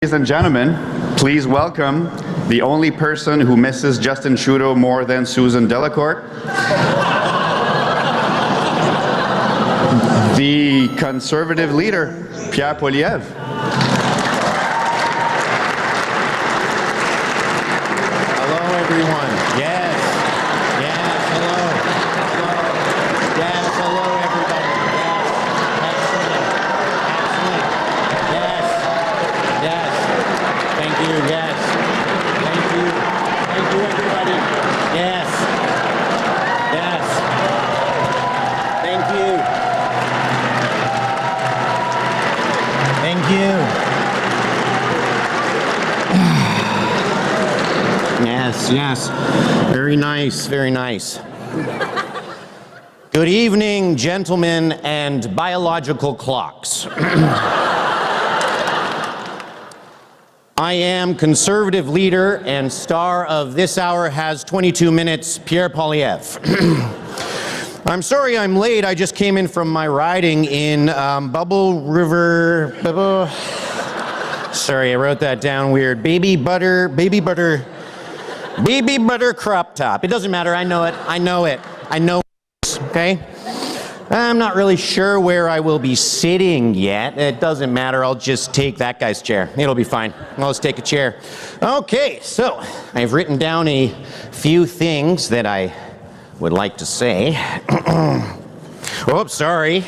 Ladies and gentlemen, please welcome the only person who misses Justin Trudeau more than Susan Delacourt, the Conservative leader, Pierre Poilievre. Hello, everyone. Yes. Yes, hello. Hello. Yes, hello, everybody. Yes. Excellent. Excellent. Yes. Yes. Thank you. Yes. Thank you. Thank you, everybody. Yes. Yes. Thank you. Thank you. Yes, yes. Very nice, very nice. Good evening, gentlemen and biological clocks. I am Conservative leader and star of This Hour Has 22 Minutes, Pierre Poilievre. I'm sorry I'm late. I just came in from my riding in Bubble River. Sorry, I wrote that down weird. Baby butter crop top. It doesn't matter. I know it. I know it. I know it. Okay? I'm not really sure where I will be sitting yet. It doesn't matter. I'll just take that guy's chair. It'll be fine. I'll just take a chair. Okay, so I've written down a few things that I would like to say. Oops, sorry.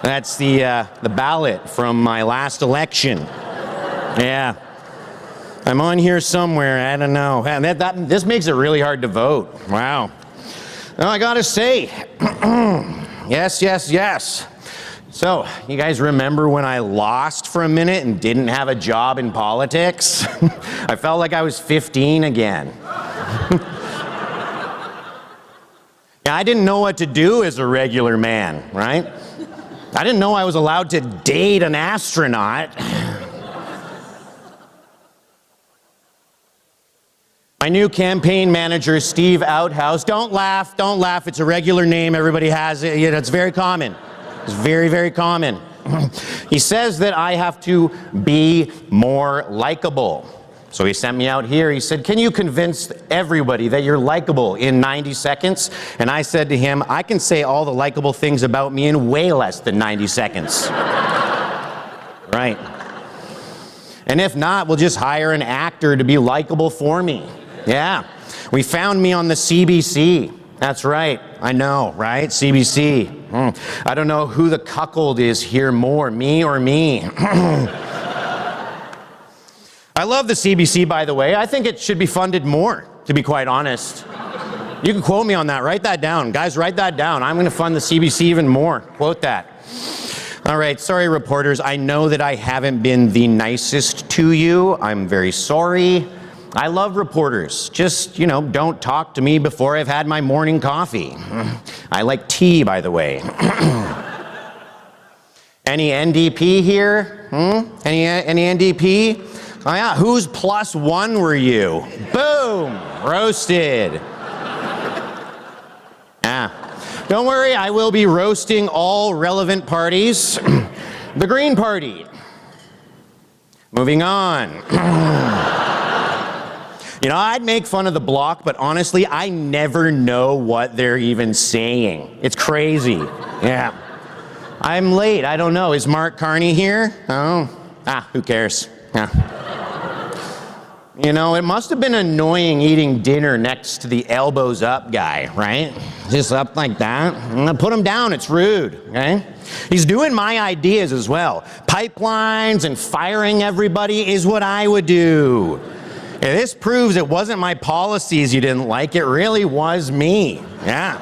That's the ballot from my last election. Yeah. I'm on here somewhere. I don't know. This makes it really hard to vote. Wow. Well, I gotta say, yes, yes, yes. So, you guys remember when I lost for a minute and didn't have a job in politics? I felt like I was 15 again. Yeah, I didn't know what to do as a regular man, right? I didn't know I was allowed to date an astronaut. My new campaign manager, Steve Outhouse, don't laugh, it's a regular name, everybody has it, it's very common. It's very, very common. He says that I have to be more likable. So he sent me out here, he said, can you convince everybody that you're likable in 90 seconds? And I said to him, I can say all the likable things about me in way less than 90 seconds. Right. And if not, we'll just hire an actor to be likable for me. Yeah, we found me on the CBC. That's right, I know, right? CBC. I don't know who the cuckold is here more, me or me. I love the CBC, by the way. I think it should be funded more, to be quite honest. You can quote me on that. Write that down. Guys, write that down. I'm going to fund the CBC even more. Quote that. All right, sorry, reporters. I know that I haven't been the nicest to you. I'm very sorry. I love reporters. Just, don't talk to me before I've had my morning coffee. I like tea, by the way. Any NDP here? Any NDP? Oh yeah, whose +1 were you? Boom, roasted. Don't worry, I will be roasting all relevant parties. The Green Party. Moving on. I'd make fun of the Bloc, but honestly, I never know what they're even saying. It's crazy. Yeah. I'm late. I don't know. Is Mark Carney here? Oh. Who cares? Yeah. It must have been annoying eating dinner next to the elbows up guy, right? Just up like that. I'm gonna put him down. It's rude, okay? He's doing my ideas as well. Pipelines and firing everybody is what I would do. Yeah, this proves it wasn't my policies you didn't like, it really was me. Yeah,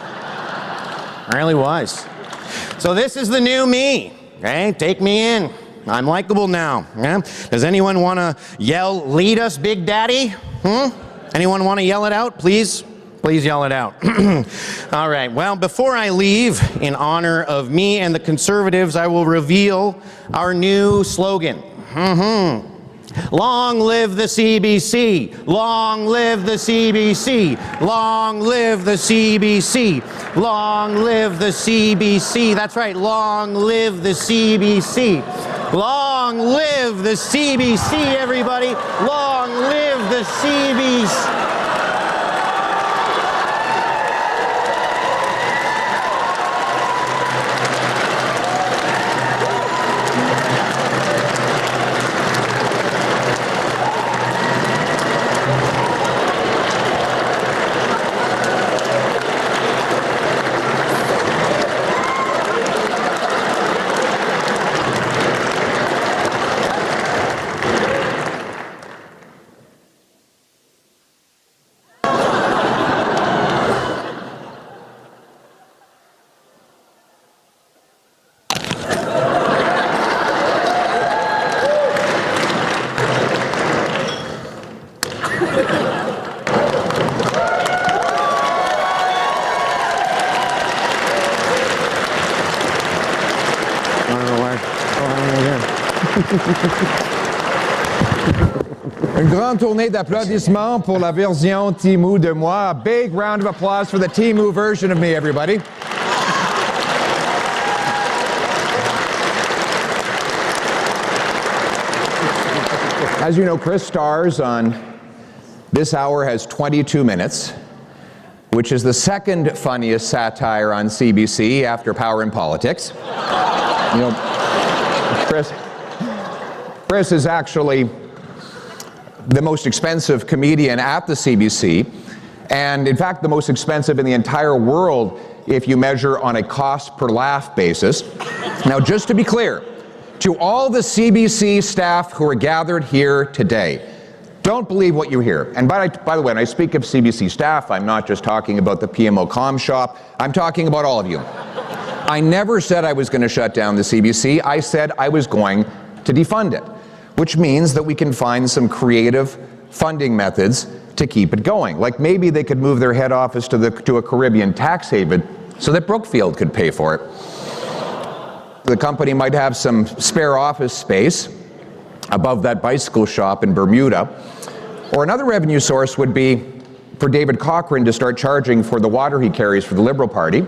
it really was. So this is the new me, okay? Take me in. I'm likable now. Yeah? Does anyone want to yell, lead us, Big Daddy? Anyone want to yell it out, please? Please yell it out. All right, well, before I leave, in honor of me and the Conservatives, I will reveal our new slogan. Long live the CBC, long live the CBC, long live the CBC, long live the CBC. That's right, long live the CBC. Long Long live the CBC, everybody. Long live the CBC. Une grande tournée d'applaudissements pour la version Timu de moi. A big round of applause for the Timu version of me, everybody. As you know, Chris stars on This Hour Has 22 Minutes, which is the second funniest satire on CBC after Power and Politics. You know, Chris is actually the most expensive comedian at the CBC, and in fact the most expensive in the entire world if you measure on a cost per laugh basis. Now, just to be clear, to all the CBC staff who are gathered here today, don't believe what you hear. And by the way, when I speak of CBC staff, I'm not just talking about the PMO comm shop, I'm talking about all of you. I never said I was going to shut down the CBC. I said I was going to defund it, which means that we can find some creative funding methods to keep it going. Like maybe they could move their head office to a Caribbean tax haven so that Brookfield could pay for it. The company might have some spare office space above that bicycle shop in Bermuda. Or another revenue source would be for David Cochrane to start charging for the water he carries for the Liberal Party.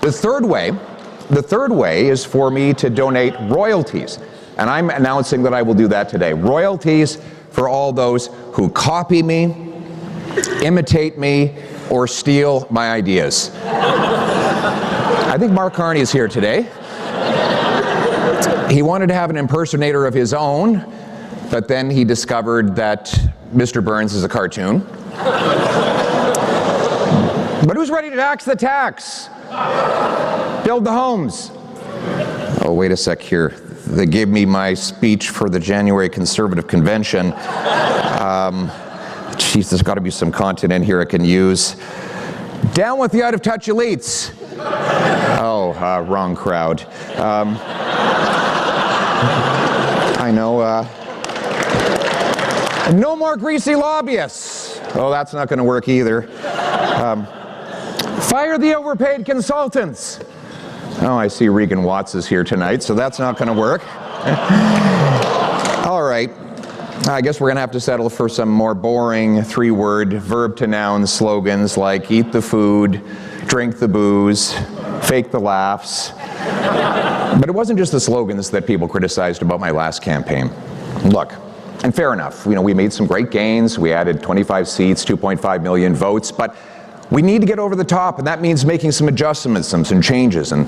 The third way is for me to donate royalties. And I'm announcing that I will do that today. Royalties for all those who copy me, imitate me, or steal my ideas. I think Mark Carney is here today. He wanted to have an impersonator of his own, but then he discovered that Mr. Burns is a cartoon. But who's ready to tax the tax? Build the homes. Oh, wait a sec here. They gave me my speech for the January Conservative Convention. Geez, there's got to be some content in here I can use. Down with the out-of-touch elites. Oh, wrong crowd. I know. No more greasy lobbyists. Oh, that's not going to work either. Fire the overpaid consultants. Oh, I see Regan Watts is here tonight, so that's not going to work. All right. I guess we're going to have to settle for some more boring three-word verb-to-noun slogans like eat the food, drink the booze, fake the laughs. But it wasn't just the slogans that people criticized about my last campaign. Look, and fair enough, you know, we made some great gains. We added 25 seats, 2.5 million votes, but we need to get over the top, and that means making some adjustments, some changes, and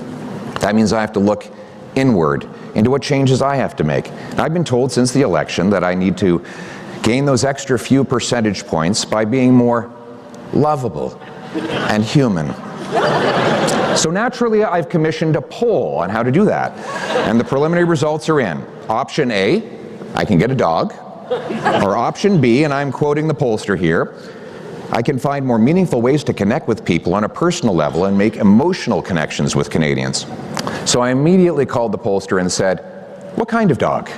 that means I have to look inward into what changes I have to make. And I've been told since the election that I need to gain those extra few percentage points by being more lovable and human. So naturally, I've commissioned a poll on how to do that, and the preliminary results are in. Option A, I can get a dog, or option B, and I'm quoting the pollster here, I can find more meaningful ways to connect with people on a personal level and make emotional connections with Canadians. So I immediately called the pollster and said, "What kind of dog?"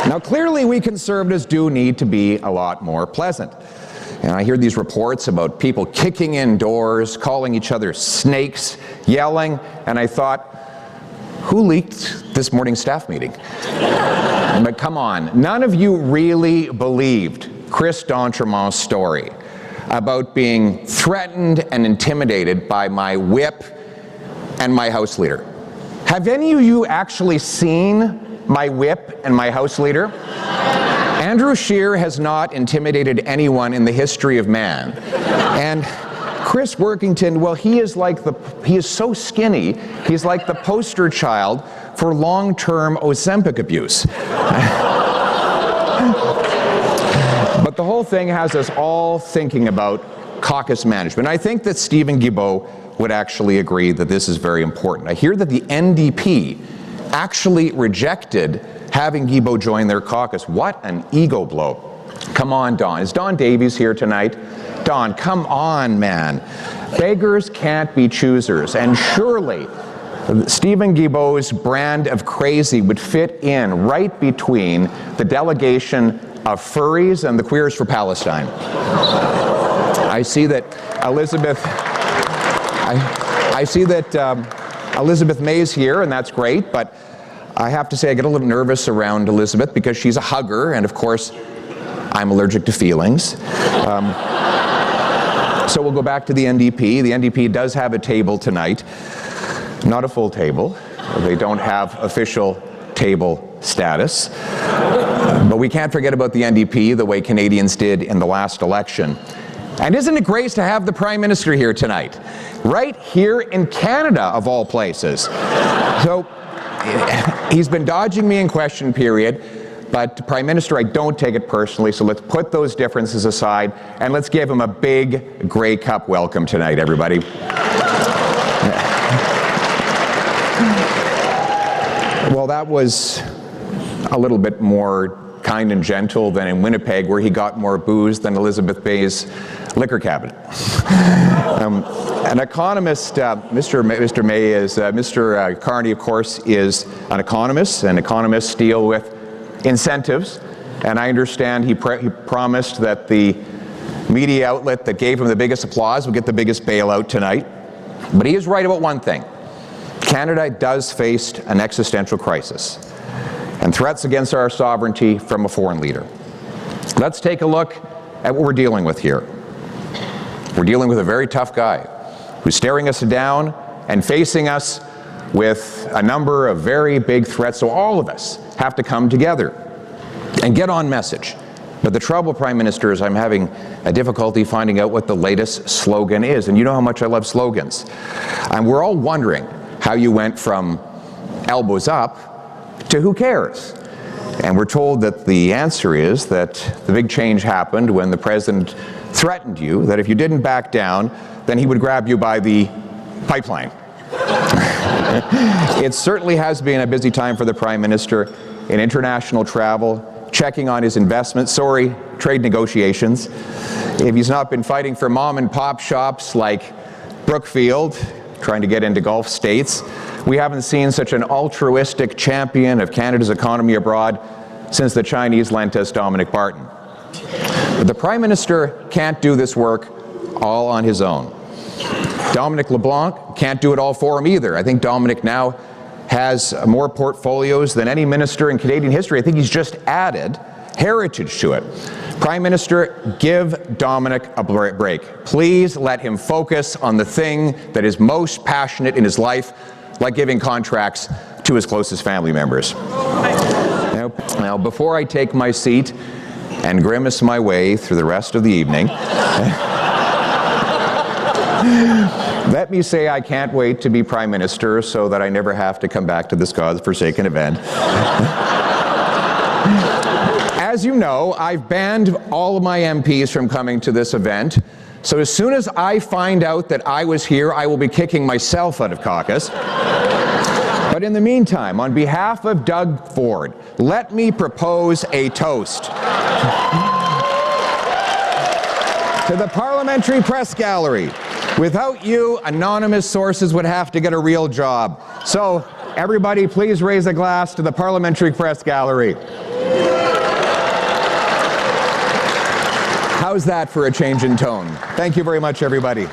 Now, clearly, we Conservatives do need to be a lot more pleasant. And I hear these reports about people kicking in doors, calling each other snakes, yelling, and I thought, who leaked this morning's staff meeting? But come on, none of you really believed Chris d'Entremont's story. about being threatened and intimidated by my whip and my House Leader. Have any of you actually seen my whip and my House Leader? Andrew Scheer has not intimidated anyone in the history of man. And Chris Workington, well, he is so skinny, he's like the poster child for long-term Ozempic abuse. But the whole thing has us all thinking about caucus management. I think that Stephen Guilbeault would actually agree that this is very important. I hear that the NDP actually rejected having Guilbeault join their caucus. What an ego blow. Come on, Don. Is Don Davies here tonight? Don, come on, man. Beggars can't be choosers. And surely Stephen Guilbeault's brand of crazy would fit in right between the delegation of furries and the Queers for Palestine. I see that Elizabeth May's here, and that's great, but I have to say I get a little nervous around Elizabeth because she's a hugger, and of course, I'm allergic to feelings. So we'll go back to the NDP. The NDP does have a table tonight, not a full table. They don't have official table status. But we can't forget about the NDP the way Canadians did in the last election. And isn't it great to have the Prime Minister here tonight? Right here in Canada, of all places. So he's been dodging me in question period, but Prime Minister, I don't take it personally, so let's put those differences aside and let's give him a big Grey Cup welcome tonight, everybody. Well, that was a little bit more kind and gentle than in Winnipeg, where he got more booze than Elizabeth Bay's liquor cabinet. An economist, Mr. May is, Mr. Carney, of course, is an economist, and economists deal with incentives, and I understand he promised that the media outlet that gave him the biggest applause would get the biggest bailout tonight. But he is right about one thing. Canada does face an existential crisis and threats against our sovereignty from a foreign leader. Let's take a look at what we're dealing with here. We're dealing with a very tough guy who's staring us down and facing us with a number of very big threats, so all of us have to come together and get on message. But the trouble, Prime Minister, is I'm having a difficulty finding out what the latest slogan is, and you know how much I love slogans. And we're all wondering how you went from elbows up to who cares? And we're told that the answer is that the big change happened when the President threatened you that if you didn't back down, then he would grab you by the pipeline. It certainly has been a busy time for the Prime Minister in international travel, checking on his investments, trade negotiations. If he's not been fighting for mom and pop shops like Brookfield, trying to get into Gulf states, we haven't seen such an altruistic champion of Canada's economy abroad since the Chinese lent us Dominic Barton. But the Prime Minister can't do this work all on his own. Dominic LeBlanc can't do it all for him either. I think Dominic now has more portfolios than any minister in Canadian history. I think he's just added heritage to it. Prime Minister, give Dominic a break. Please let him focus on the thing that is most passionate in his life, like giving contracts to his closest family members. Now, before I take my seat and grimace my way through the rest of the evening, let me say I can't wait to be Prime Minister so that I never have to come back to this God-forsaken event. As you know, I've banned all of my MPs from coming to this event, so as soon as I find out that I was here, I will be kicking myself out of caucus. But in the meantime, on behalf of Doug Ford, let me propose a toast to the Parliamentary Press Gallery. Without you, anonymous sources would have to get a real job. So, everybody, please raise a glass to the Parliamentary Press Gallery. How's that for a change in tone? Thank you very much, everybody.